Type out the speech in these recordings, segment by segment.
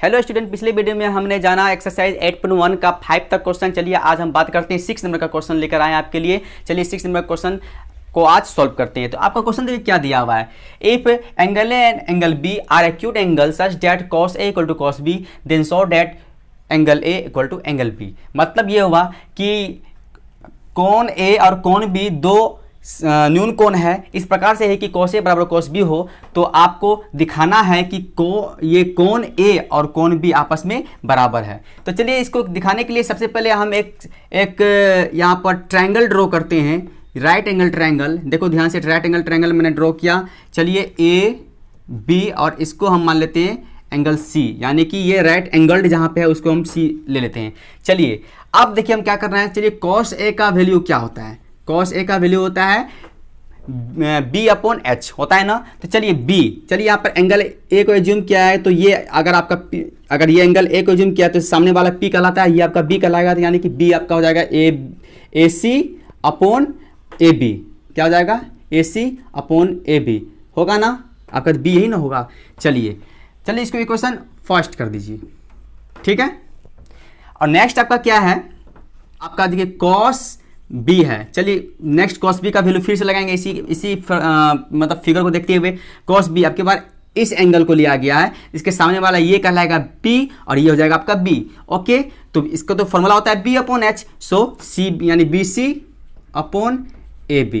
Hello student, पिछले video में हमने जाना एक्सरसाइज 8.1 का 5 तक क्वेश्चन। चलिए आज हम बात करते हैं 6 नंबर का क्वेश्चन लेकर आए आपके लिए। चलिए 6 नंबर क्वेश्चन को आज सॉल्व करते हैं। तो आपका क्वेश्चन देखिए क्या दिया हुआ है। If angle A and angle B are acute angle such that cos A equal to cos B then show that angle A equal to angle B. मतलब ये हुआ कि कोण ए और कोण बी दो न्यून कोण है, इस प्रकार से है कि cos a बराबर cos b हो, तो आपको दिखाना है कि ये कोण a और कोण b आपस में बराबर है। तो चलिए इसको दिखाने के लिए सबसे पहले हम एक यहाँ पर ट्रायंगल ड्रॉ करते हैं, राइट एंगल ट्रायंगल। देखो ध्यान से, राइट एंगल ट्रायंगल मैंने ड्रॉ किया। चलिए a b और इसको हम मान लेते हैं एंगल c, यानी कि ये राइट एंगल्ड जहाँ पे है उसको हम c ले लेते हैं। चलिए अब देखिए हम क्या कर रहे हैं। चलिए cos a का वैल्यू क्या होता है। cos a का वैल्यू होता है b अपॉन h होता है ना। तो चलिए b, चलिए यहाँ पर एंगल a को एज्यूम किया है, तो ये अगर ये एंगल a को एज्यूम किया है तो सामने वाला p कहलाता है, ये आपका b कहलाएगा। तो यानी कि b आपका हो जाएगा ac अपॉन ab। क्या हो जाएगा? ac अपॉन ab होगा ना, आपका b यही ना होगा। चलिए इसको इक्वेशन फर्स्ट कर दीजिए, ठीक है। और नेक्स्ट आपका क्या है, आपका देखिए cos b है। चलिए नेक्स्ट cos b का वैल्यू फिर से लगाएंगे इसी मतलब फिगर को देखते हुए। cos b आपके पास इस एंगल को लिया गया है, इसके सामने वाला ये कहलाएगा p और ये हो जाएगा आपका b। ओके, तो इसका तो फॉर्मूला होता है b अपॉन h, सो c यानी bc अपॉन ab।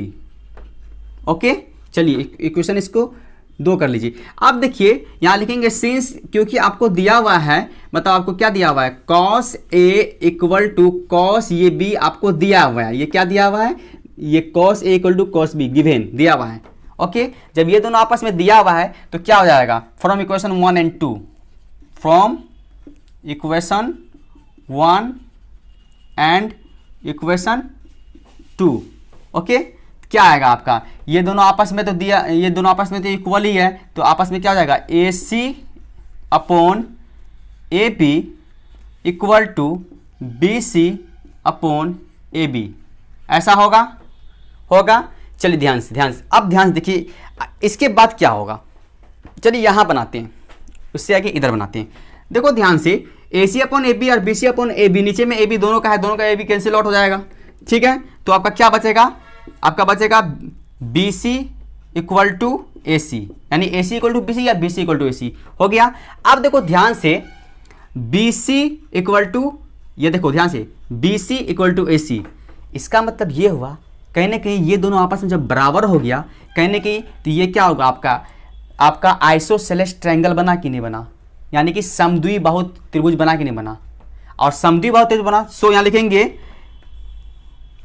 ओके, चलिए इक्वेशन इसको 2 कर लीजिए। अब देखिए यहाँ लिखेंगे सिंस, क्योंकि आपको दिया हुआ है, मतलब आपको क्या दिया हुआ है, cos a equal to cos ये b आपको दिया हुआ है। ये क्या दिया हुआ है, ये cos a equal to cos b given दिया हुआ है। ओके, जब ये दोनों आपस में दिया हुआ है तो क्या हो जाएगा, from equation 1 and 2, from equation 1 and equation 2। Okay, क्या आएगा आपका, ये दोनों आपस में तो दिया, ये दोनों आपस में तो इक्वल ही है, तो आपस में क्या हो जाएगा AC upon AB equal to BC upon AB। ऐसा होगा। चलिए ध्यान से अब ध्यान से देखिए इसके बाद क्या होगा। चलिए यहाँ बनाते हैं, उससे आगे इधर बनाते हैं। देखो ध्यान से, AC अपॉन AB और BC अपॉन AB, नीचे में AB दोनों का है, दोनों का AB कैंसिल आउट हो जाएगा, ठीक है। तो आपका क्या बचेगा, आपका बचेगा BC इक्वल टू AC, यानी AC इक्वल टू BC या BC इक्वल टू AC हो गया। अब देखो ध्यान से, BC इक्वल टू, ये देखो ध्यान से, BC इक्वल टू AC, इसका मतलब ये हुआ कहीं ना कहीं ये दोनों आपस में जब बराबर हो गया कहीं ना कहीं, तो ये क्या होगा, आपका आइसोसेलेस ट्रायंगल बना कि नहीं बना, यानी कि समद्विबाहु त्रिभुज बना कि नहीं बना। और समद्विबाहु त्रिभुज बना, सो यहाँ लिखेंगे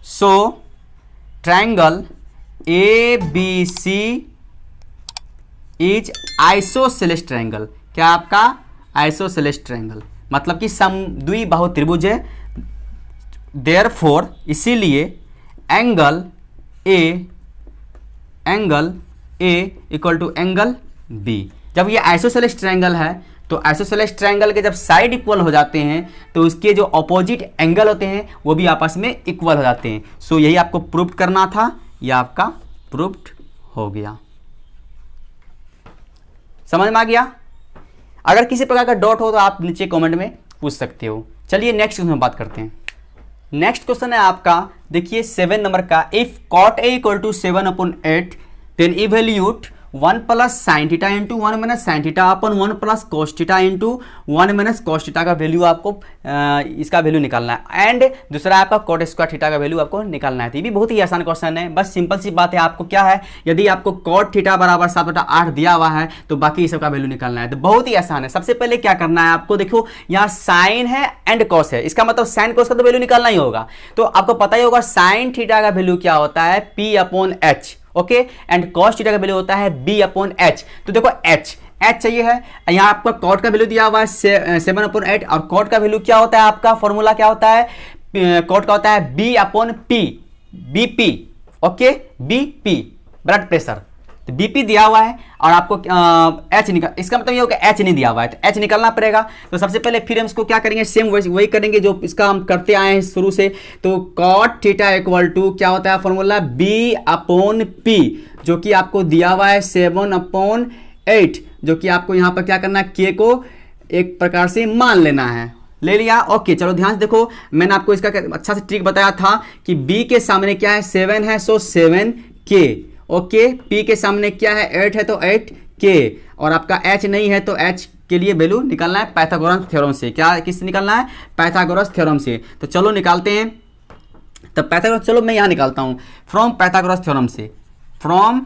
so triangle ABC is isosceles triangle. क्या आपका आइसोसेलेस ट्रायंगल, मतलब कि समद्विबाहु त्रिभुज है। देयरफॉर इसीलिए angle A equal to angle B। जब ये आइसोसेलेस ट्रायंगल है तो आइसोसेलेस ट्रायंगल के जब साइड इक्वल हो जाते हैं तो उसके जो ऑपोजिट एंगल होते हैं वो भी आपस में इक्वल हो जाते हैं। सो यही आपको प्रूव करना था, यह आपका प्रूव्ड हो गया। समझ में आ गया? अगर किसी प्रकार का डाउट हो तो आप नीचे कमेंट में पूछ सकते हो। चलिए नेक्स्ट क्वेश्चन में बात करते हैं। नेक्स्ट क्वेश्चन है आपका, देखिए 7 नंबर का, if cot a equal to 7 अपॉन 8 then evaluate 1 plus sine theta into 1 minus sine theta upon 1 plus cos theta into 1 minus cos theta का वैल्यू आपको इसका वैल्यू निकालना है। एंड दूसरा आपका कोट स्क्वायर थीटा का वैल्यू आपको निकालना है। तो ये भी बहुत ही आसान क्वेश्चन है, बस सिंपल सी बात है। आपको क्या है, यदि आपको कोट थीटा बराबर 7/8 दिया हुआ है तो बाकी ये सब का वैल्यू निकालना है। तो बहुत ही आसान है। सबसे पहले क्या करना है आपको, देखो यहाँ साइन है एंड कॉस है, इसका मतलब साइन कॉस का तो वैल्यू निकालना ही होगा। तो आपको पता ही होगा साइन थीटा का वैल्यू क्या होता है, P upon H। Okay, and cos theta का वैल्यू होता है B अपॉन H। तो देखो H चाहिए है, यहाँ आपका कॉट का वैल्यू दिया हुआ है 7 अपॉन 8, और कॉट का वैल्यू क्या होता है, आपका फॉर्मूला क्या होता है, कॉट का होता है B upon P, BP। Okay, BP blood pressure, तो BP दिया हुआ है और आपको H निकाल, इसका मतलब ये होगा H नहीं दिया हुआ है, तो H निकालना पड़ेगा। तो सबसे पहले फिर हम इसको क्या करेंगे, सेम वही करेंगे जो इसका हम करते आए हैं शुरू से। तो cot थीटा इक्वल टू क्या होता है फॉर्मूला, B अपॉन P, जो कि आपको दिया हुआ है 7 अपॉन 8, जो कि आपको यहाँ पर क्या करना है, K को एक प्रकार से मान लेना है। ले लिया, ओके। चलो ध्यान से देखो, मैंने आपको इसका अच्छा से ट्रिक बताया था कि b के सामने क्या है 7 है, सो 7k, ओके। p के सामने क्या है 8 है, तो 8k, और आपका h नहीं है तो h के लिए वैल्यू निकालना है पाइथागोरस थ्योरम से। क्या किससे निकालना है? पाइथागोरस थ्योरम से। तो चलो निकालते हैं। तो पाइथागोरस, चलो मैं यहाँ निकालता हूँ फ्रॉम पाइथागोरस थ्योरम से, फ्रॉम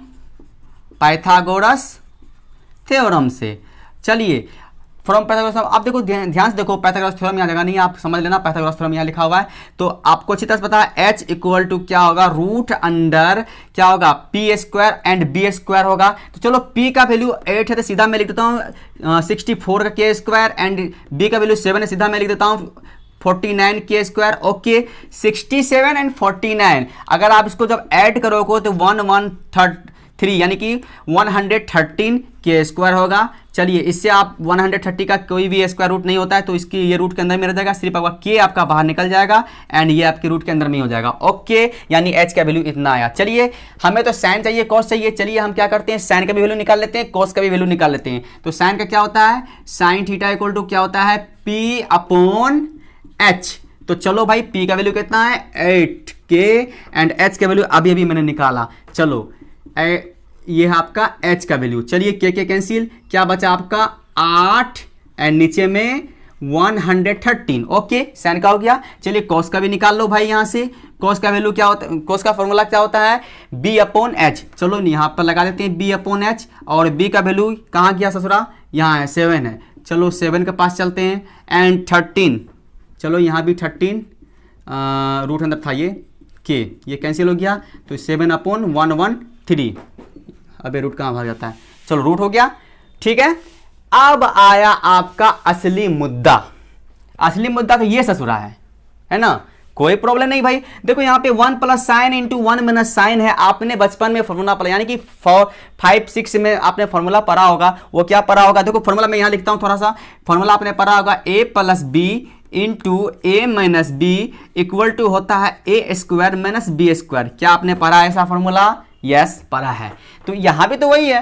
पाइथागोरस थ्योरम से। चलिए फ्रॉम पाइथागोरस, आप देखो ध्यान से देखो, पाइथागोरस थ्योरम यहाँ जगह नहीं है, आप समझ लेना पाइथागोरस थ्योरम यहाँ लिखा हुआ है। तो आपको अच्छी तरह से पता है h इक्वल टू क्या होगा, रूट अंडर क्या होगा p square and b square होगा। तो चलो p का वैल्यू 8 है तो सीधा मैं लिख देता हूँ 64 का k स्क्वायर, एंड b का वैल्यू 7 है, सीधा मैं लिख देता हूँ 49 के स्क्वायर, ओके। 67 एंड 49 अगर आप इसको जब ऐड करोगे तो 113 यानी कि 113 के स्क्वायर होगा। चलिए इससे आप 130 का कोई भी स्क्वायर रूट नहीं होता है, तो इसकी ये रूट के अंदर में रह जाएगा, सिर्फ आपका के आपका बाहर निकल जाएगा एंड ये आपके रूट के अंदर में हो जाएगा, ओके। यानी h का वैल्यू इतना आया। चलिए हमें तो साइन चाहिए, कॉस चाहिए, चलिए हम क्या करते हैं, साइन का भी वैल्यू निकाल लेते हैं, कॉस का भी वैल्यू निकाल लेते हैं। तो साइन का क्या होता है, साइन थीटा इक्वल टू क्या होता है, p अपॉन h। तो चलो भाई p का वैल्यू कितना है 8k एंड h का वैल्यू अभी अभी मैंने निकाला। चलो ये है आपका h का वैल्यू। चलिए के कैंसिल, क्या बचा आपका 8 एंड नीचे में 113, ओके। साइन का हो गया। चलिए कॉस का भी निकाल लो भाई यहाँ से। कॉस का वैल्यू क्या होता है, कॉस का फॉर्मूला क्या होता है, b अपॉन h। चलो यहाँ पर लगा देते हैं b अपॉन h, और b का वैल्यू कहाँ गया ससुरा, यहाँ है 7 है। चलो 7 के पास चलते हैं एंड 13, चलो यहाँ भी 13 रूट अंदर था ये के, ये कैंसिल हो गया, तो 7 अपॉन 113, अबे रूट कहाँ भाग जाता है, चलो रूट हो गया, ठीक है। अब आया आपका असली मुद्दा। असली मुद्दा तो ये ससुरा है ना, कोई प्रॉब्लम नहीं भाई। देखो यहाँ पे 1 plus sine into 1 minus sine है, आपने बचपन में फॉर्मूला पढ़ा, यानी कि 5-6 में आपने फॉर्मूला पढ़ा होगा। वो क्या पढ़ा होगा, देखो फॉर्मूला मैं यहाँ लिखता हूँ थोड़ा सा, फॉर्मूला आपने पढ़ा होगा a plus B into A minus B equal to होता है A square minus B square. क्या आपने पढ़ा ऐसा फॉर्मूला? यस पढ़ा है। तो यहाँ भी तो वही है,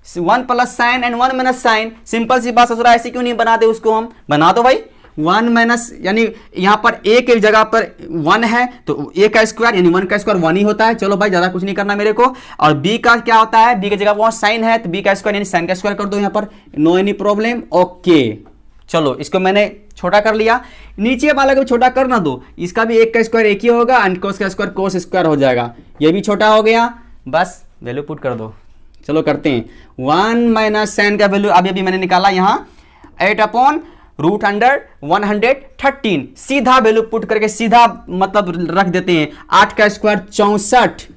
1 plus sine and 1 minus sine, simple सी बात ससुरा, ऐसे क्यों नहीं बना दे उसको, हम बना दो भाई। 1 माइनस यानी यहाँ पर a के जगह पर 1 है तो a का स्क्वायर यानी 1 का स्क्वायर 1 ही होता है। चलो भाई ज़्यादा कुछ नहीं करना मेरे को। और b का क्या होता है, b की जगह वहाँ साइन है तो b का स्क्वायर यानी साइन का स्क्वायर कर दो यहाँ पर, नो एनी प्रॉब्लम, ओके। चलो इसको मैंने छोटा कर लिया, नीचे वाला को छोटा करना दो, इसका भी 1 का स्क्वायर 1 ही होगा एंड कोस का स्क्वायर कोस स्क्वायर हो जाएगा, ये भी छोटा हो गया, बस वैल्यू पुट कर दो। चलो करते हैं, 1 माइनस साइन का वैल्यू अभी अभी मैंने निकाला यहाँ 8 अपॉन रूट अंडर 113, सीधा वैल्यू पुट करके सीधा मतलब रख देते हैं, 8 का स्क्वायर 64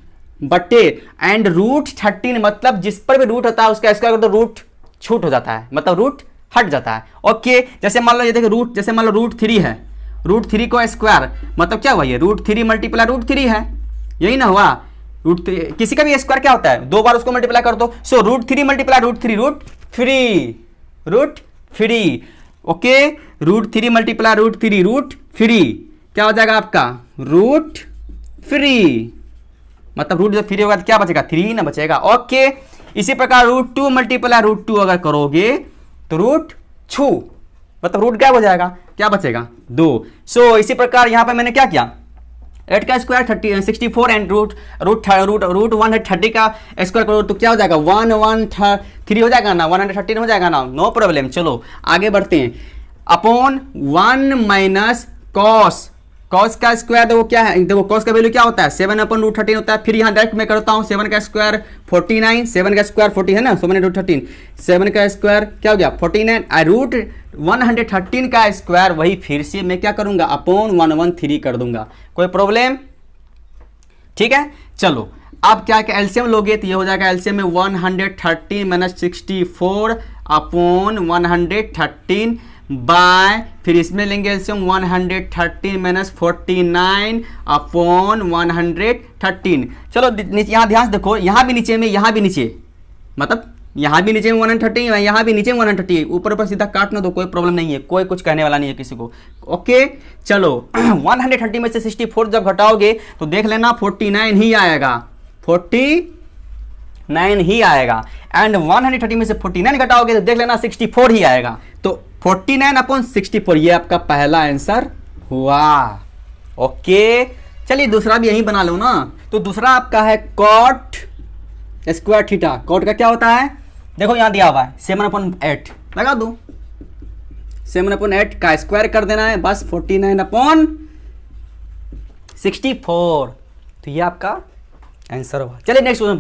बट्टे एंड रूट 13, मतलब जिस पर भी रूट होता है उसका स्क्वायर तो रूट छूट हो जाता है, मतलब रूट हट जाता है, ओके। जैसे मान लो ये देखिए रूट, जैसे मान लो रूट 3 है, रूट 3 को स्क्वायर मतलब क्या हुआ, ये रूट 3 मल्टीप्लाई रूट 3 है, यही ना हुआ। रूट 3 किसी का भी स्क्वायर क्या होता है, 2 बार उसको मल्टीप्लाई कर दो, so root 3 multiply root 3 root 3, okay. Root 3 multiply root 3 क्या हो जाएगा आपका रूट 3, मतलब रूट जब 3 होगा तो क्या बचेगा 3 ना बचेगा, ओके। इसी प्रकार रूट 2 मल्टीप्लाई रूट 2 अगर करोगे तो रूट 2 मतलब रूट क्या हो जाएगा, क्या बचेगा 2। सो इसी प्रकार यहां पर मैंने क्या किया, 8 का स्क्वायर 64 एंड रूट 130 का स्क्वायर करो तो क्या हो जाएगा 113 हो जाएगा ना, 113 हो जाएगा ना, नो प्रॉब्लम। चलो आगे बढ़ते हैं, अपॉन 1 माइनस कॉस, कॉस का स्क्वायर देखो क्या है, देखो कॉस का वैल्यू क्या होता है 7 अपॉन रूट 13 होता है। फिर यहाँ डायरेक्ट मैं करता हूँ 7 का स्क्वायर 49, 7 का स्क्वायर 40 है ना, 7 रूट 13, 7 का स्क्वायर क्या हो गया 49 रूट 113 का स्क्वायर, वही फिर से मैं क्या करूंगा अपॉन 113 कर दूंगा, कोई प्रॉब्लम, ठीक है। चलो अब क्या क्या एलसीएम लोगे तो ये हो जाएगा एलसीएम में 113 माइनस 64 अपॉन 113 बाय, फिर इसमें लेंगे एलसीएम 113 माइनस 49 अपॉन 113। चलो यहाँ ध्यान से देखो, यहाँ भी नीचे में, यहाँ भी नीचे, मतलब यहाँ भी नीचे में 130 है, यहाँ भी नीचे में 130, ऊपर ऊपर सीधा काटना दो, कोई प्रॉब्लम नहीं है, कोई कुछ कहने वाला नहीं है किसी को, ओके। चलो 130 में से 64 जब घटाओगे तो देख लेना 49 ही आएगा, 49 ही आएगा, एंड 130 में से 49 घटाओगे तो देख लेना 64 ही आएगा। तो 49/64, ये आपका पहला आंसर हुआ। ओके, चलिए दूसरा भी यही बना लो ना। तो दूसरा आपका है कॉट स्क्वायर थीटा। कॉट का क्या होता है, देखो यहां दिया हुआ है 7/8, लगा दो 7/8 का स्क्वायर कर देना है, बस 49/64। तो ये आपका आंसर हुआ। चलिए नेक्स्ट क्वेश्चन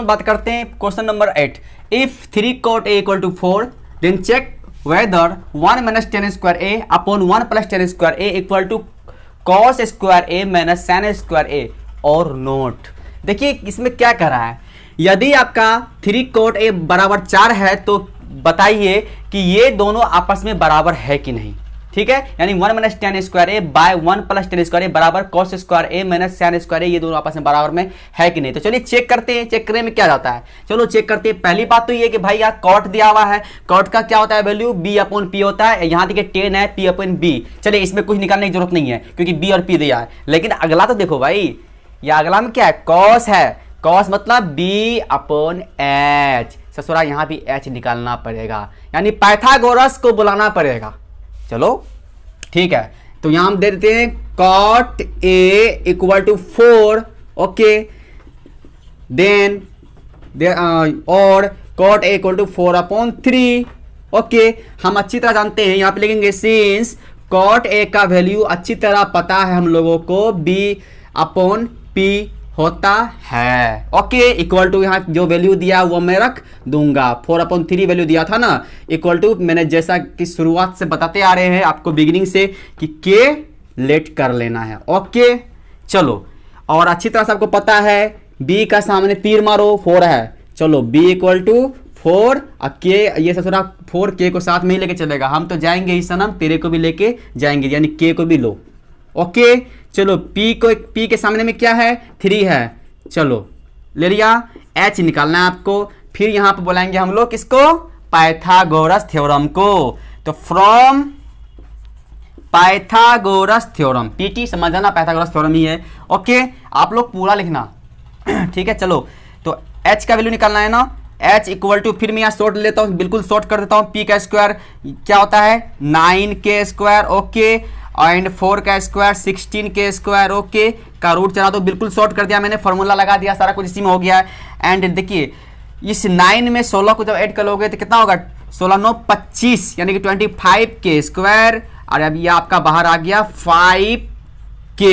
बात करते हैं। Question number 8। If 3 cot a = 4, then check whether 1 - tan square a upon 1 + tan square a equal to cos square a minus sin square a और नोट। देखिए इसमें क्या कर रहा है, यदि आपका 3 cot a बराबर 4 है तो बताइए कि ये दोनों आपस में बराबर है कि नहीं। ठीक है, यानी 1 - tan square a by 1 + tan square a बराबर cos square a minus sin square a, ये दोनों आपस में बराबर में है कि नहीं। तो चलिए चेक करते हैं। चेक करने में क्या जाता है, चलो चेक करते हैं। पहली बात तो ये कि भाई यहाँ cot दिया हुआ है, cot का क्या होता है वैल्यू, b/p होता है। यहाँ देखिए tan है p/b। चलिए इसमें कुछ निकालने की जरूरत नहीं है क्योंकि b और p दिया है। लेकिन अगला तो देखो भाई, या अगला में क्या है, cos है। cos मतलब b/h। ससुरा यहाँ भी h निकालना पड़ेगा, यानी पाइथागोरस को बुलाना पड़ेगा। चलो ठीक है, तो यहां हम दे देते हैं cot a = 4। ओके, देन और cot a = 4/3। ओके, हम अच्छी तरह जानते हैं, यहां पे लिखेंगे सिंस cot a का वैल्यू अच्छी तरह पता है हम लोगों को b/p होता है। ओके, इक्वल टू यहाँ जो वैल्यू दिया वो मैं रख दूंगा, 4/3 वैल्यू दिया था ना, इक्वल टू मैंने जैसा कि शुरुआत से बताते आ रहे हैं आपको बिगिनिंग से कि के लेट कर लेना है। ओके चलो, और अच्छी तरह से आपको पता है b का सामने तीर मारो 4 है। चलो b = 4 और के, ये ससुरा 4 के को साथ में ही लेके चलेगा, हम तो जाएंगे ही सनम, तेरे को भी लेके जाएंगे, यानी के को भी लो। ओके चलो, p के सामने में क्या है, 3 है। चलो ले लिया, h निकालना है आपको। फिर यहां पे बुलाएंगे हम लोग किसको, पाइथागोरस थ्योरम को। तो फ्रॉम पाइथागोरस थ्योरम, पीटी समझ जाना, पाइथागोरस थ्योरम ही है। ओके, आप लोग पूरा लिखना ठीक है। चलो तो h का वैल्यू निकालना है ना, h = फिर मैं यहाँ शॉर्ट लेता हूँ, बिल्कुल शॉर्ट कर देता हूँ। p का स्क्वायर क्या होता है, 9k²। ओके, एंड 4 का स्क्वायर 16k²। ओके, का रूट चला तो बिल्कुल शॉर्ट कर दिया मैंने, फॉर्मूला लगा दिया, सारा कुछ इसी में हो गया है। एंड देखिए इस 9 में 16 को जब ऐड करोगे तो कितना होगा, 16 9 25, यानी कि 25k²। और अब ये आपका बाहर आ गया 5k।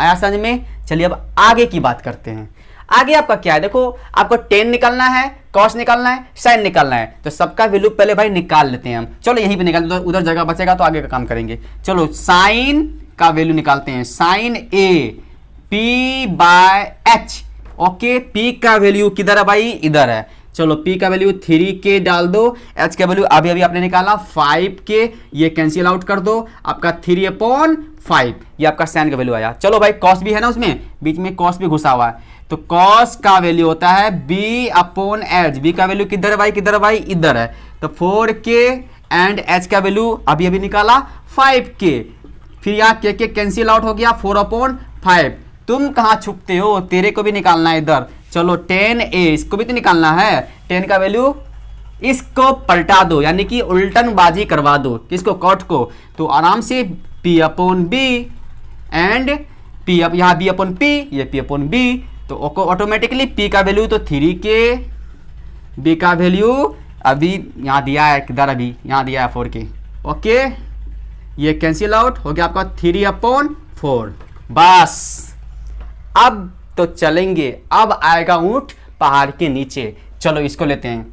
आया समझ में। चलिए अब आगे की बात करते हैं। आगे आपका क्या है, देखो आपको tan निकालना है, cos निकालना है, sin निकालना है। तो सबका वैल्यू पहले भाई निकाल लेते हैं हम। चलो यहीं पे निकाल, उधर जगह बचेगा तो आगे का काम करेंगे। चलो sin का वैल्यू निकालते हैं, sin a p/h। Okay, p का वैल्यू किधर है भाई, इधर है। चलो p का वैल्यू 3k डाल दो, h का वैल्यू अभी अभी आपने निकाला 5k, ये कैंसिल आउट कर दो, आपका 3/5, ये आपका sin का वैल्यू आया। चलो भाई cos भी है ना, उसमें बीच में cos भी घुसा हुआ है, तो cos का वैल्यू होता है b/h। b का वैल्यू किधर है भाई, किधर है भाई, इधर है। तो 4k एंड h का वैल्यू अभी अभी निकाला 5k, फिर यहाँ के कैंसिल आउट हो गया 4/5। तुम कहाँ छुपते हो, तेरे को भी निकालना है इधर। चलो tan a, इसको भी तो निकालना है। tan का वैल्यू इसको पलटा दो, यानी कि उल्टनबाजी करवा दो, किसको, cot को। तो आराम से p/b एंड p, यहाँ b/p, ये p/b। तो ऑटोमेटिकली p का वैल्यू तो 3k, b का वैल्यू अभी यहाँ दिया है, किधर अभी यहाँ दिया है 4k। ओके, ये कैंसिल आउट हो गया आपका 3/4। बस अब तो चलेंगे, अब आएगा ऊंट पहाड़ के नीचे। चलो इसको लेते हैं।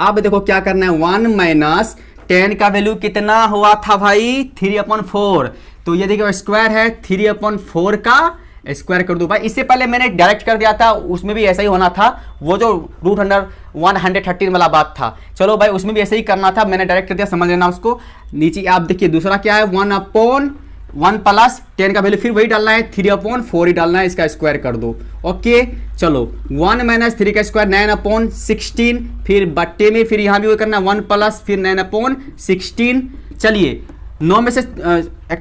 अब देखो क्या करना है, 1 - tan का वैल्यू कितना हुआ था भाई, 3/4। तो ये देखिए स्क्वायर है, 3/4 का स्क्वायर कर दो भाई। इससे पहले मैंने डायरेक्ट कर दिया था, उसमें भी ऐसा ही होना था, वो जो √113 वाला बात था। चलो भाई उसमें भी ऐसे ही करना था, मैंने डायरेक्ट कर दिया, समझ लेना उसको। नीचे आप देखिए दूसरा क्या है, 1/1 प्लस tan का वैल्यू फिर वही डालना है, 3/4 ही डालना है, इसका स्क्वायर कर दो। ओके चलो, 1 - 3 का स्क्वायर 9/16, फिर बट्टे में फिर यहाँ भी वो करना 1 प्लस फिर 9/16। चलिए 9 में से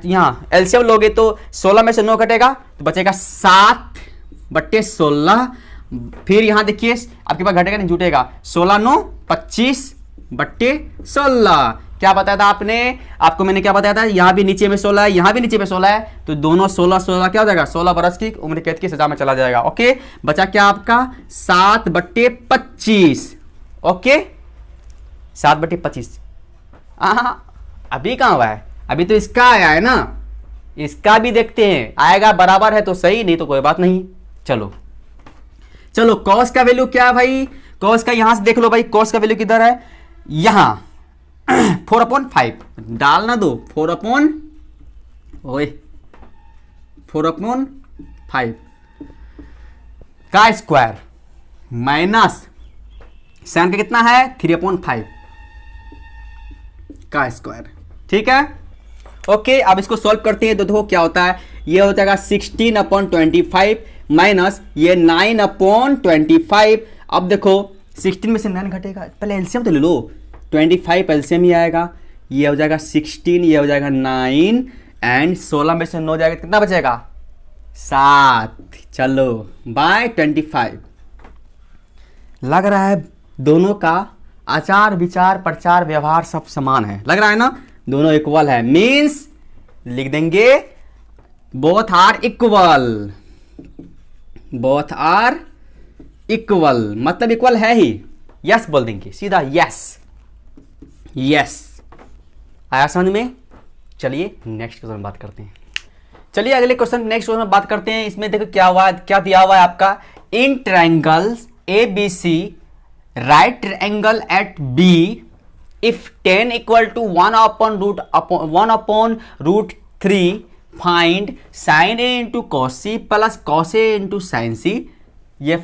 यहाँ एलसीएम लोगे तो 16 में से 9 कटेगा तो बचेगा 7/16। फिर यहाँ देखिए आपके पास घटेगा नहीं जुटेगा, 16 9 25, बट्टे 16। क्या बताया था आपने, आपको मैंने क्या बताया था, यहां भी नीचे में 16 है, यहां भी नीचे में 16 है, तो दोनों 16 16 क्या हो जाएगा, 16 बरस की उम्र कैद की सजा में चला जाएगा। ओके, बचा क्या आपका 7/25। ओके, 7/25। अभी कहां हुआ है, अभी तो इसका आया है ना, इसका भी देखते हैं, आएगा बराबर है तो सही, नहीं तो कोई बात नहीं। चलो चलो कॉस का वैल्यू क्या है भाई, कॉस का यहां से देख लो भाई, कॉस का वैल्यू किधर है, यहां 4/5 डालना दो, 4/5 का स्क्वायर माइनस साइन का कितना है 3/5 का स्क्वायर। ठीक है, ओके, अब इसको सॉल्व करते हैं तो देखो क्या होता है, ये हो जाएगा 16/25 माइनस ये 9/25। अब देखो 16 में से 9 घटेगा, पहले एलसीएम तो ले लो, 25 एलसीएम ही आएगा, ये हो जाएगा 16, ये हो जाएगा 9 एंड 16 में से 9 जाएगा, कितना बचेगा 7। चलो बाय 25। लग रहा है दोनों का आचार विचार प्रचार व्यवहार सब समान है, लग रहा है ना, दोनों इक्वल है, मीन्स लिख देंगे both are equal, both are equal मतलब इक्वल है ही, यस बोल देंगे सीधा, यस यस। आया समझ में। चलिए नेक्स्ट क्वेश्चन में बात करते हैं, चलिए अगले क्वेश्चन नेक्स्ट क्वेश्चन में बात करते हैं। इसमें देखो क्या हुआ, क्या दिया हुआ है आपका, in triangles A B C right triangle at B if tan equal to 1/√3 find sin a into cos c plus cos a into sin c। ये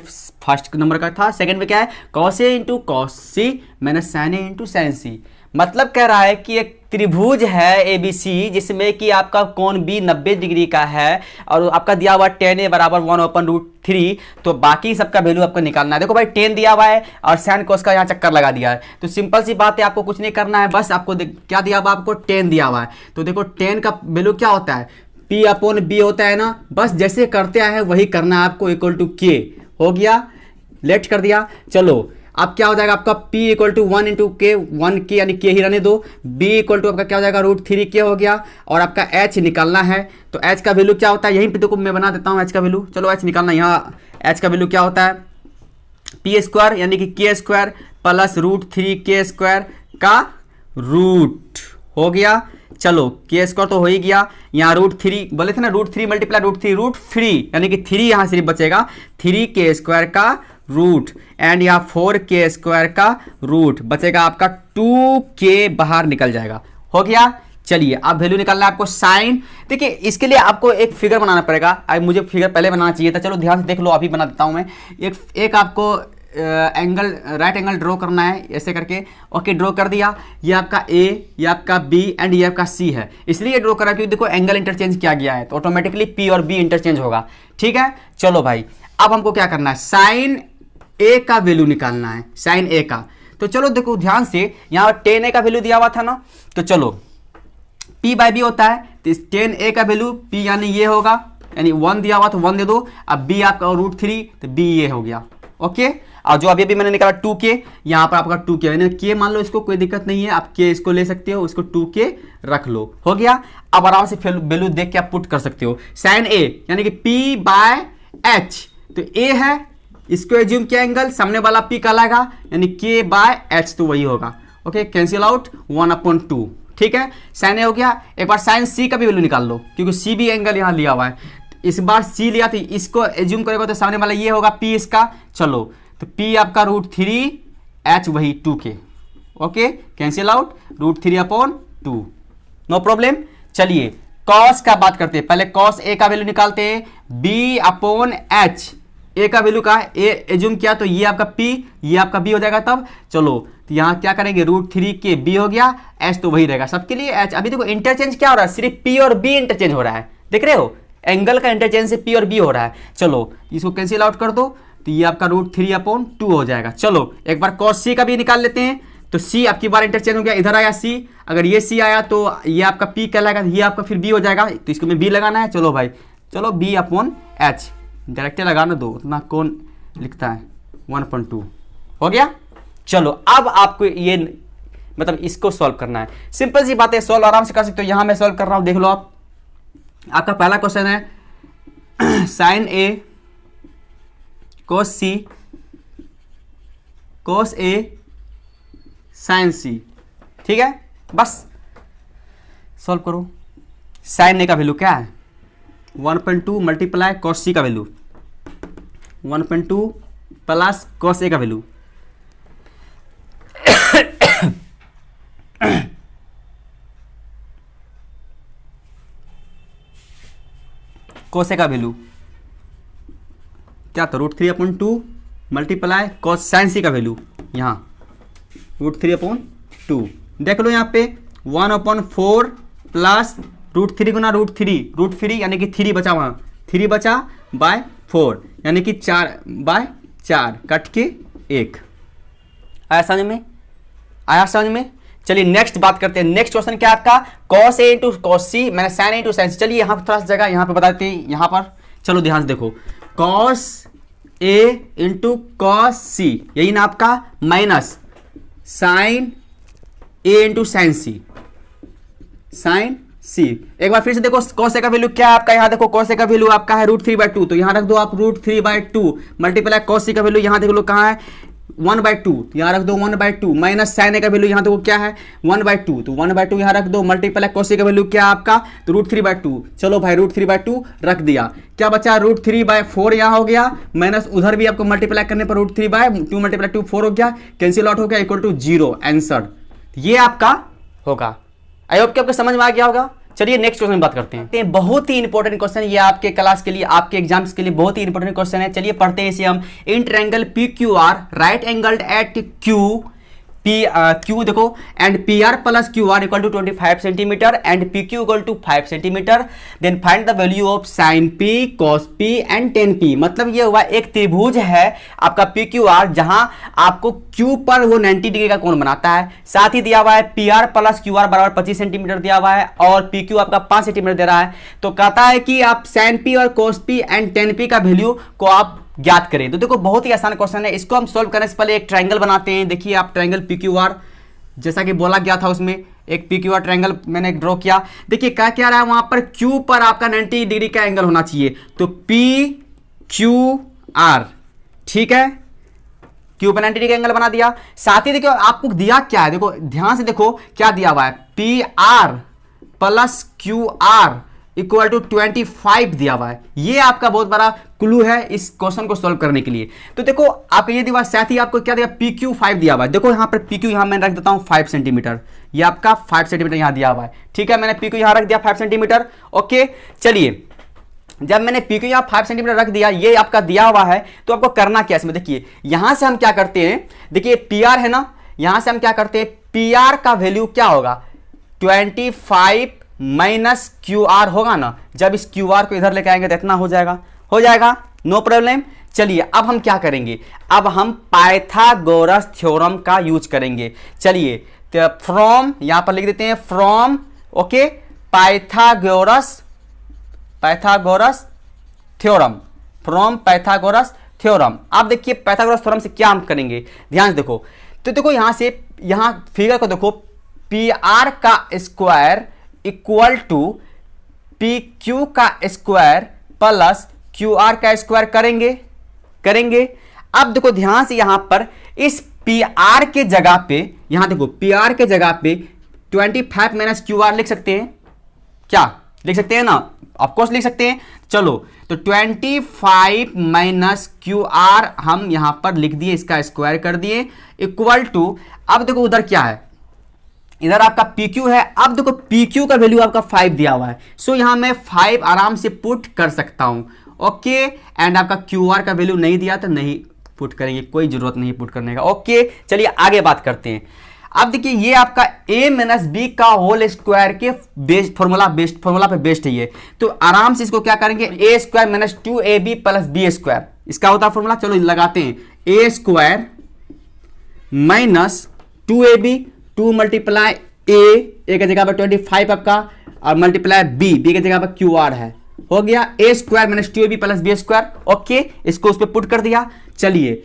फर्स्ट नंबर का था। सेकंड में क्या है, cos a into cos c minus sin a into sin c। मतलब कह रहा है कि एक त्रिभुज है ABC जिसमें कि आपका कोण B 90 डिग्री का है और आपका दिया हुआ tan a बराबर 1/√3, तो बाकी सबका वैल्यू आपको निकालना है। देखो भाई tan दिया हुआ है और sin cos का यहाँ चक्कर लगा दिया है, तो सिंपल सी बात है, आपको कुछ नहीं करना है, बस आपको क्या दिया हुआ है, आपको tan दिया हुआ है, तो देखो tan का वैल्यू क्या होता है, P/B होता है ना, बस जैसे करते आए हैं वही करना है आपको, इक्वल टू K हो गया, लेट कर दिया। चलो अब क्या हो जाएगा आपका P = 1 × K, 1K यानी K ही रहने दो, B = आपका क्या हो जाएगा √3K हो गया, और आपका H निकालना है, तो H का वैल्यू क्या होता है, यहीं पे देखो मैं बना देता हूँ H का वैल्यू। चलो H निकालना, यहाँ H का वैल्यू क्या होता है, P² यानी कि K² प्लस √3K² का रूट हो गया। चलो K² तो हो ही गया, यहाँ √3 बोले थे ना, √3 × √3 यानी कि 3 यहाँ सिर्फ बचेगा, 3K² का रूट एंड यहाँ 4K² का रूट बचेगा, आपका 2K बाहर निकल जाएगा, हो गया। चलिए अब वैल्यू निकालना है आपको साइन। देखिए इसके लिए आपको एक फिगर बनाना पड़ेगा, अब मुझे फिगर पहले बनाना चाहिए था, चलो ध्यान से देख लो, अभी बना देता हूँ मैं। एक आपको एंगल राइट एंगल ड्रॉ करना है ऐसे करके, ओके ड्रॉ कर दिया, ये आपका A, ये आपका B एंड ये आपका C है, इसलिए ड्रॉ करा क्योंकि देखो एंगल इंटरचेंज किया गया है, तो ऑटोमेटिकली P और B इंटरचेंज होगा। ठीक है, चलो भाई अब हमको क्या करना है, साइन A का वैल्यू निकालना है, साइन A का। तो चलो देखो ध्यान से, यहाँ tan A का वैल्यू दिया हुआ था ना, तो चलो P/B होता है, तो tan A का वैल्यू P यानी ये होगा, यानी 1 दिया हुआ तो 1 दे दो, अब B आपका √3 तो B ये हो गया, ओके। और जो अभी मैंने निकाला 2K, यहाँ पर आपका 2K यानी K मान लो, इसको कोई दिक्कत नहीं है, आप K इसको ले सकते हो, इसको 2K रख लो, हो गया। अब आराम से वैल्यू देख के आप पुट कर सकते हो, साइन A यानी कि P/H, तो A है, इसको एज्यूम किया एंगल, सामने वाला P कहलाएगा, यानी K/H तो वही होगा, ओके, कैंसिल आउट 1/2। ठीक है, साइन A हो गया। एक बार साइन C का भी वैल्यू निकाल लो, क्योंकि C भी एंगल यहाँ लिया हुआ है, इस बार C लिया तो इसको एज्यूम करेगा तो सामने वाला ये होगा P इसका, चलो तो P आपका √3, H वही 2K, okay, cancel out √3/2, no problem. चलिए कॉस का बात करते हैं, पहले कॉस A का वैल्यू निकालते हैं, B/H, A का वैल्यू का A एज्यूम किया तो ये आपका P, ये आपका B हो जाएगा, तब चलो तो यहाँ क्या करेंगे, √3K B हो गया, H तो वही रहेगा सबके लिए H। अभी देखो इंटरचेंज क्या हो रहा है, सिर्फ P और B इंटरचेंज हो रहा है, देख रहे हो, एंगल का इंटरचेंज से P और B हो रहा है। चलो इसको कैंसिल आउट कर दो, तो ये आपका √3/2 हो जाएगा। चलो एक बार cos C का भी निकाल लेते हैं, तो C आपकी बार इंटरचेंज हो गया, इधर आया C, अगर ये C आया तो ये आपका P कहलाएगा, ये आपका फिर B हो जाएगा, तो इसको में B लगाना है। चलो भाई चलो B/H डायरेक्ट लगाना दो, उतना कौन लिखता है, 1/2 हो गया। चलो अब आपको ये मतलब इसको सॉल्व करना है। सिंपल सी बात है, सॉल्व आराम से कर सकते हो। यहां मैं सॉल्व कर रहा हूं, देख लो आप। आपका पहला क्वेश्चन है साइन ए कोस सी कोस ए साइन सी, ठीक है। बस सॉल्व करो। साइन ए का वैल्यू क्या है 1.2 मल्टीप्लाई कॉस सी का वैल्यू 1.2 प्लस कॉस ए का वैल्यू कॉस ए का वैल्यू क्या था √3/2 मल्टीप्लाई कॉस साइन सी का वैल्यू यहाँ √3/2। देख लो यहाँ पे 1/4 प्लस √3 गुना √3 यानी कि 3 बचा, वहाँ 3 बचा बाय 4 यानी कि 4/4 कट के 1। आया समझ में? आया समझ में? चलिए नेक्स्ट बात करते हैं। नेक्स्ट क्वेश्चन क्या आपका cos A इंटू कॉस सी मैंने sin A इंटू साइन सी। चलिए यहाँ पर थोड़ा सा जगह यहाँ पे बताते हैं। यहाँ पर चलो ध्यान से देखो, cos A into cos C यही ना आपका minus sin A into sine C sine C. एक बार फिर से देखो cos A का वैल्यू क्या है आपका, यहाँ देखो cos A का वैल्यू आपका है √3/2, तो यहाँ रख दो आप √3/2 मल्टीप्लाई cos C का वैल्यू यहाँ देख लो कहाँ है 1/2, यहाँ रख दो 1/2 माइनस साइन ए का वैल्यू यहाँ देखो क्या है 1/2, तो 1/2 यहाँ रख दो मल्टीप्लाई cos C का वैल्यू क्या है आपका तो √3/2। चलो भाई √3/2 रख दिया, क्या बचा √3/4 यहाँ हो गया, माइनस उधर भी आपको मल्टीप्लाई करने पर √3/2 मल्टीप्लाई 2 4 हो गया, कैंसिल आउट हो गया, इक्वल टू 0 आंसर। ये आपका होगा। आई होप कि आपको समझ में आ गया होगा। चलिए नेक्स्ट क्वेश्चन में बात करते हैं। बहुत ही इंपॉर्टेंट क्वेश्चन, ये आपके क्लास के लिए, आपके एग्जाम्स के लिए बहुत ही इंपॉर्टेंट क्वेश्चन है। चलिए पढ़ते हैं इसे हम। In triangle PQR right angled at Q देखो and PR plus QR equal to 25 centimetre and PQ equal to 5 centimetre, then find the value of sin P cos P and tan P। मतलब ये हुआ एक त्रिभुज है आपका PQR जहां आपको Q पर वो 90 डिग्री का कोण बनाता है, साथ ही दिया हुआ है PR प्लस QR बराबर 25 सेंटीमीटर दिया हुआ है और PQ आपका 5 सेंटीमीटर दे रहा है। तो कहता है कि आप sin P और cos P and tan P का वैल्यू को आप ज्ञात करें। तो देखो बहुत ही आसान क्वेश्चन है, इसको हम सॉल्व करने से पहले एक ट्रायंगल बनाते हैं। देखिए आप ट्रायंगल PQR जैसा कि बोला गया था उसमें एक PQR ट्रायंगल मैंने ड्रॉ किया। देखिए क्या रहा है वहां पर Q पर आपका 90 डिग्री का एंगल होना चाहिए, तो PQR, ठीक है, Q पर 90 डिग्री का एंगल बना दिया। साथ ही देखो आपको दिया क्या है, देखो ध्यान से देखो क्या दिया हुआ है PR plus QR equal to 25 दिया हुआ है। ये आपका बहुत बड़ा क्लू है इस क्वेश्चन को सॉल्व करने के लिए। तो देखो आपको ये दिया, साथ ही आपको क्या दिया PQ 5 दिया हुआ है। देखो यहाँ पर PQ यहाँ मैं रख देता हूँ 5 सेंटीमीटर, ये आपका 5 सेंटीमीटर यहाँ दिया हुआ है, ठीक है। मैंने PQ यहाँ रख दिया 5 सेंटीमीटर। ओके चलिए, जब मैंने PQ यहाँ 5 सेंटीमीटर रख दिया, ये आपका दिया हुआ है, तो आपको करना क्या इसमें, देखिए यहां से हम क्या करते हैं, देखिए PR है ना, यहां से हम क्या करते हैं PR का वैल्यू क्या होगा 25 माइनस QR होगा ना। जब इस QR को इधर लेके आएंगे तो इतना हो जाएगा, नो प्रॉब्लम। चलिए अब हम क्या करेंगे, अब हम पाइथागोरस थ्योरम का यूज करेंगे। चलिए तो फ्रॉम यहां पर लिख देते हैं from, okay, Pythagoras theorem, from Pythagoras theorem. अब देखिए पाइथागोरस थ्योरम से क्या हम करेंगे, ध्यान से देखो। तो देखो यहां से यहां फिगर को देखो, PR का स्क्वायर इक्वल टू PQ का स्क्वायर प्लस QR का स्क्वायर करेंगे। अब देखो ध्यान से यहां पर इस PR के जगह पे, यहां देखो PR के जगह पे 25 माइनस QR लिख सकते हैं, क्या लिख सकते हैं ना, ऑफकोर्स लिख सकते हैं। चलो तो 25 माइनस QR हम यहां पर लिख दिए, इसका स्क्वायर कर दिए इक्वल टू, अब देखो उधर क्या है, इधर आपका PQ है। अब देखो PQ का वैल्यू आपका 5 दिया हुआ है, सो यहां मैं 5 आराम से पुट कर सकता हूं, ओके। एंड आपका QR का वैल्यू नहीं दिया तो नहीं पुट करेंगे, कोई जरूरत नहीं पुट करने का, ओके। चलिए आगे बात करते हैं। अब देखिए ये आपका a माइनस बी का होल स्क्वायर के बेस्ट फॉर्मूला पे बेस्ड है ये, तो आराम से इसको क्या करेंगे a square minus 2ab plus B square, इसका होता है फॉर्मूला। चलो लगाते हैं a square minus 2ab, 2 multiply a की जगह पर 25 आपका और मल्टीप्लाई b की जगह पर QR है, हो गया a square minus 2ab plus B square, okay. इसको उस पर पुट कर दिया। चलिए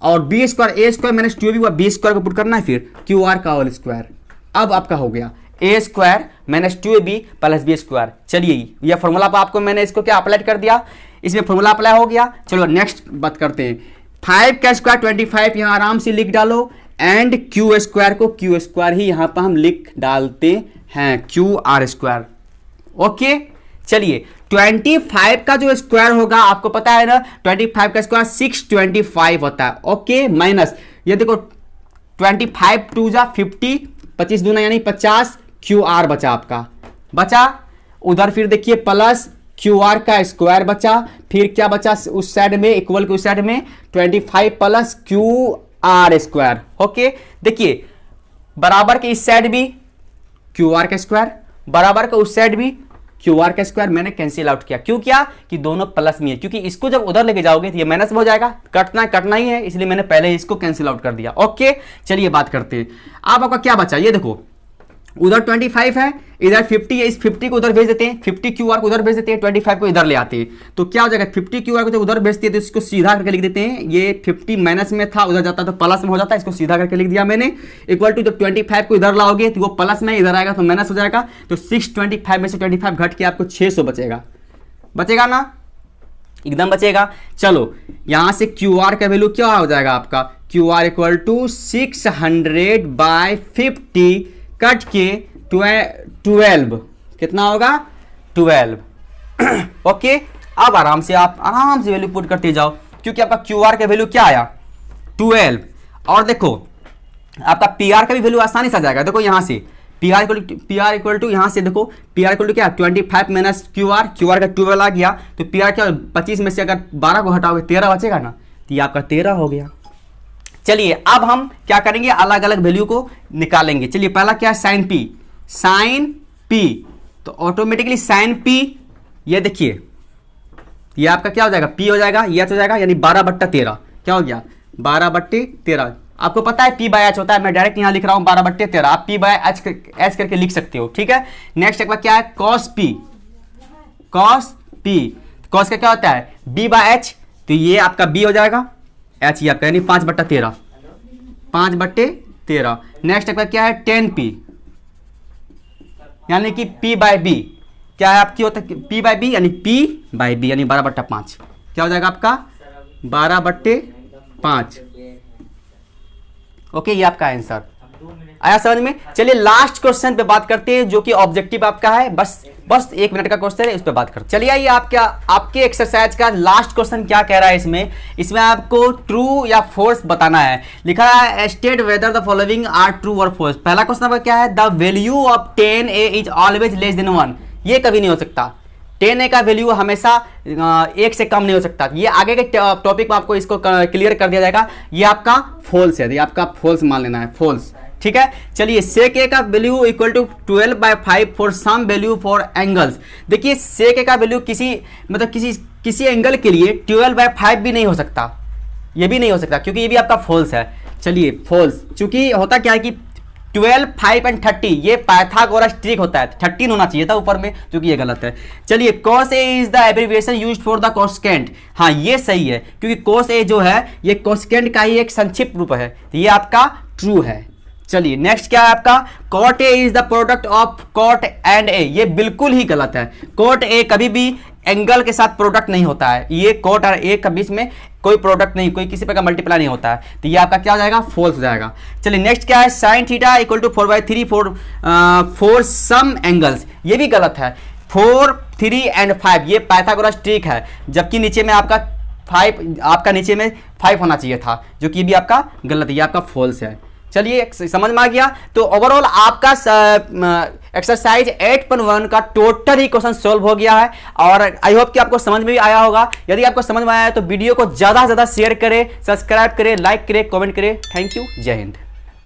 और B square, a square minus 2ab B square को पुट करना है, फिर QR का होल स्क्वायर, अब आपका हो गया A square minus 2ab plus B square. चलिए ये फॉर्मूला पर आपको मैंने इसको क्या अप्लाई कर दिया, इसमें फॉर्मूला अप्लाई हो गया। चलो नेक्स्ट बात करते हैं। 5 का स्क्वायर 25 यहाँ आराम से लिख डालो, एंड क्यू स्क्वायर को क्यू स्क्वायर ही यहाँ पर हम लिख डालते हैं, क्यू आर स्क्वायर। ओके चलिए 25 का जो स्क्वायर होगा आपको पता है ना, 25 का स्क्वायर 625 होता है। ओके माइनस ये देखो 25 2 जा 50, 25 दूना यानी 50, क्यू आर बचा आपका, बचा उधर। फिर देखिए प्लस क्यू आर का स्क्वायर बचा, फिर क्या बचा उस साइड में, इक्वल के उस साइड में 25 plus Q R square. Okay देखिए बराबर के इस साइड भी क्यू आर का स्क्वायर, बराबर का उस साइड भी क्यू आर का स्क्वायर। मैंने कैंसिल आउट किया, क्यों किया कि दोनों प्लस में है, क्योंकि इसको जब उधर लेके जाओगे तो ये माइनस में हो जाएगा, कटना ही है, इसलिए मैंने पहले इसको कैंसिल आउट कर दिया। ओके चलिए बात करते हैं। अब आपका क्या बचा, ये देखो उधर 25 है, इधर 50 है, इस 50 को उधर भेज देते हैं, 50 क्यू आर को उधर भेज देते हैं, 25 को इधर ले आते हैं, तो क्या हो जाएगा 50 क्यू आर को जब उधर भेजते हैं तो इसको सीधा करके लिख देते हैं। ये 50 माइनस में था, उधर जाता तो प्लस में हो जाता है, इसको सीधा करके लिख दिया मैंने। इक्वल टू जब 25 को इधर लाओगे तो वो प्लस में, इधर आएगा तो माइनस हो जाएगा, तो 625 में से 25 घट के आपको 600 बचेगा, बचेगा ना, एकदम बचेगा। चलो यहां से क्यू आर का वैल्यू क्या हो जाएगा आपका, Q R equal to 600/50 cut के 12 कितना होगा 12। ओके अब आराम से आप वैल्यू पुट करते जाओ, क्योंकि आपका क्यू आर का वैल्यू क्या आया 12, और देखो आपका पी आर का भी वैल्यू आसानी से आ जाएगा। देखो यहां से पी आर इक्वल टू यहां से देखो पी आर इक्वल टू क्या 25 माइनस क्यू आर का 12 आ गया, तो पी आर क्या 25 में से अगर 12 को हटाओगे 13 बचेगा ना, तो ये आपका 13 हो गया। चलिए अब हम क्या करेंगे, अलग अलग वैल्यू को निकालेंगे। चलिए पहला क्या है साइन पी, तो ऑटोमेटिकली साइन पी, ये देखिए ये आपका क्या हो जाएगा पी हो जाएगा, ये हो जाएगा, यानी 12/13 क्या हो गया 12/13। आपको पता है पी बाय एच होता है, मैं डायरेक्ट यहां लिख रहा हूं 12/13, आप पी बाय एच करके लिख सकते हो, ठीक है। नेक्स्ट एक बार क्या है कॉस पी, कॉस का क्या होता है बी बाय एच, तो ये आपका बी हो जाएगा, एच ही आपका यानी 5/13। नेक्स्ट आपका क्या है टेन पी, यानी कि P बाय बी क्या है आपकी होता है P बाय बी, यानी P बाय बी यानी 12/5 क्या हो जाएगा आपका 12/5। ओके ये आपका आंसर आया समझ में। चलिए लास्ट क्वेश्चन पे बात करते हैं, जो कि ऑब्जेक्टिव आपका है, बस 1 मिनट का क्वेश्चन है, इस पे बात करते हैं। चलिए आइए आपके एक्सरसाइज का लास्ट क्वेश्चन क्या कह रहा है इसमें आपको ट्रू या फोर्स बताना है। लिखा है state whether the following are true or false. पहला क्वेश्चन आपका क्या है, the value of 10a is always less than 1। ये कभी नहीं हो सकता, 10a का वैल्यू हमेशा 1 से कम नहीं हो सकता। ये आगे के टॉपिक में आपको इसको क्लियर कर दिया जाएगा। ये आपका फॉल्स है, ये आपका फॉल्स मान लेना है, फॉल्स, ठीक है। चलिए sec a का वैल्यू equal to 12/5 for some value for angles. देखिए sec a का वैल्यू किसी एंगल के लिए 12/5 भी नहीं हो सकता, ये भी नहीं हो सकता, क्योंकि ये भी आपका फॉल्स है। चलिए फॉल्स, चूंकि होता क्या है कि 12, 5 एंड 30 ये पाइथागोरस ट्रिक होता है, 13 होना चाहिए था ऊपर में, क्योंकि ये गलत है। चलिए cos a is the abbreviation used for the cosecant. हाँ ये सही है, क्योंकि cos a जो है ये कोसेकेंट का ही एक संक्षिप्त रूप है, तो ये आपका ट्रू है। चलिए नेक्स्ट क्या है आपका cot a is the product of cot and a। ये बिल्कुल ही गलत है, cot a कभी भी एंगल के साथ प्रोडक्ट नहीं होता है, ये cot और a के बीच में कोई प्रोडक्ट नहीं, कोई किसी प्रकार मल्टीप्लाई नहीं होता है, तो ये आपका क्या हो जाएगा फॉल्स हो जाएगा। चलिए नेक्स्ट क्या है sin theta equal to 4/3 for some angles. ये भी गलत है, 4, 3 एंड 5 ये पाइथागोरस ट्रिक है, जबकि नीचे में आपका 5 होना चाहिए था, जो कि भी आपका गलत है, ये आपका फॉल्स है। चलिए समझ में आ गया। तो ओवरऑल आपका एक्सरसाइज 8.1 का टोटल ही क्वेश्चन सॉल्व हो गया है, और आई होप कि आपको समझ में भी आया होगा। यदि आपको समझ में आया है तो वीडियो को ज़्यादा से ज़्यादा शेयर करें, सब्सक्राइब करें, लाइक करें, कमेंट करें। थैंक यू, जय हिंद।